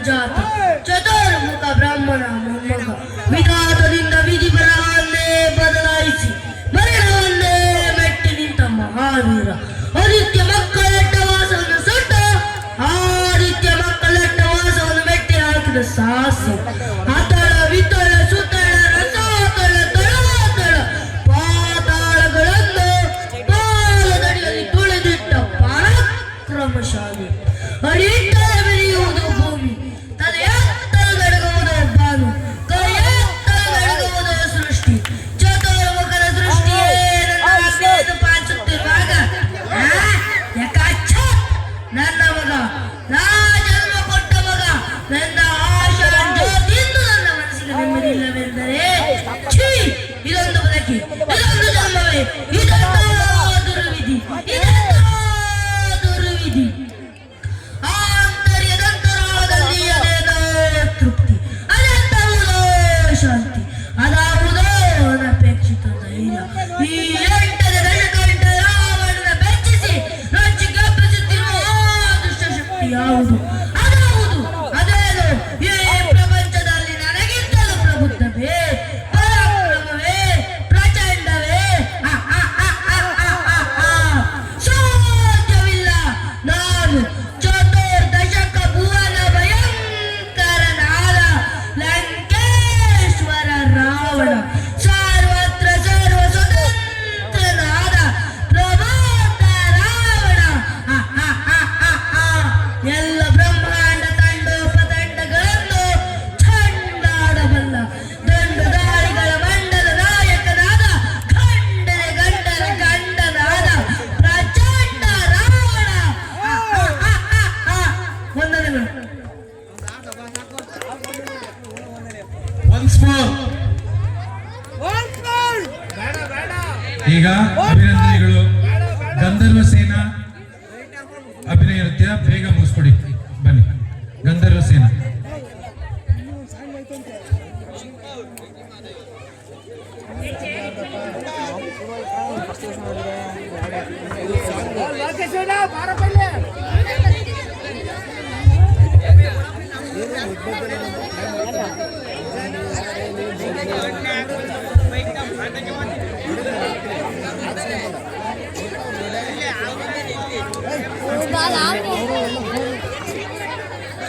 ಜಾತ ಚತುರ್ಮುಖ ಬ್ರಾಹ್ಮಣ ಮೊಮ್ಮಗ ವಿಧಾತದಿಂದ ವಿಧಿ ಬರವನ್ನೇ ಬದಲಾಯಿಸಿ ಮರಣವನ್ನೇ ಮೆಟ್ಟಿ ನಿಂತ ಮಹಾವೀರ ಆದಿತ್ಯ ಮಕ್ಕಳೆಟ್ಟ ವಾಸವನ್ನು ಸುಟ್ಟ ಆದಿತ್ಯ ಮಕ್ಕಳೆಟ್ಟ ವಾಸವನ್ನು ಮೆಟ್ಟಿ ಹಾಕಿದ ಸಾಹಸ ಅತಳ ವಿತಳ ಸುತಳ ರಸಾತಳ ತಳವಾತಳ ಪಾತಾಳಗಳನ್ನು ಪಾಲದಡಿಯಲ್ಲಿ ತುಳಿದಿಟ್ಟ ಪರಾಕ್ರಮಶಾಲಿ ಅಡಿಟ್ಟರೆ ಬೆಳೆಯುವುದು ಭೂಮಿ ತಲೆಯತ್ತರಗಡಗುವುದು ಬಾನು ಕೈಯತ್ತರಗಡಗುವುದು ಸೃಷ್ಟಿ ಚತುರ್ಮುಖನ ದೃಷ್ಟಿಯೇ ನನ್ನ ಪಾಲಿಸುತ್ತಿರುವಾಗ ಯಾಕಚ್ಚ ನನ್ನ ಮಗ ನಾ ಜನ್ಮ ಕೊಟ್ಟ ಮಗ ನನ್ನ ಆಶಾ ಜ್ಯೋತಿಯಿಂದ ನನ್ನ ಮನಸ್ಸಿಗೆ ನೆಮ್ಮದಿಲ್ಲವೆಂದರೆ ಛೀ ಇದೊಂದು ಬದುಕಿ ಇದೊಂದು ಜನ್ಮವೇ ಇದೊಂದು ದುರ್ವಿಧಿ ಇದೊಂದು ದುರ್ವಿಧಿ ಆಂತರ್ಯದಂತರಾಳದಲ್ಲಿ ಅದೇನೋ ತೃಪ್ತಿ ಅದೆಂತವುದೋ ಶಾಂತಿ ಅದಾವುದೋ ಅನಪೇಕ್ಷಿತ ಧೈರ್ಯ ಈ ಎಂಟದ ದಶಕಂಠ ರಾವಣನ ಬೆಚ್ಚಿಸಿ ರೊಚ್ಚಿಗೆ ಹಬ್ಬಿಸುತ್ತಿರುವ ದುಷ್ಟಶಕ್ತಿ ಯಾವುದು ಅದಾವುದು ಅದೇನು ಈ ಪ್ರಪಂಚದಲ್ಲಿ ನನಗಿಂತಲೂ ಪ್ರಬುದ್ಧವೇ ಪರಾಕ್ರಮವೇ ಪ್ರಚಂಡವೇ ಸಾಧ್ಯವಿಲ್ಲ ನಾನು ಚತುರ್ದಶಕ ಭುವನ ಭಯಂಕರನಾದ ಲಂಕೇಶ್ವರ ರಾವಣ ಸರ್ವತ್ರ ಸರ್ವ ಸ್ವತಂತ್ರನಾದ ಪ್ರಬುದ್ಧ ರಾವಣ ಎಲ್ಲ ಬ್ರಹ್ಮಾಂಡ ತಂಡೋಪತಂಡಗಳನ್ನು ಚಂಡಾಡಬಲ್ಲ ದಂಡಧಾರಿಗಳ ಮಂಡಲ ನಾಯಕನಾದ ಗಂಡನ ಗಂಡನ ಗಂಡನಾದ ಪ್ರಚಂಡ ರಾವಣ ವಂದನೆಗಳು. Once more. ಈಗ ಅಭಿನಂದನೆಗಳು. ಗಂಧರ್ವ ಸೇನಾ ಅಭಿನಯ ನೃತ್ಯ ಬೇಗ ಮುಗಿಸ್ಕೊಡಿ ಬನ್ನಿ. ಗಂಧರ್ವ ಸೇನಾ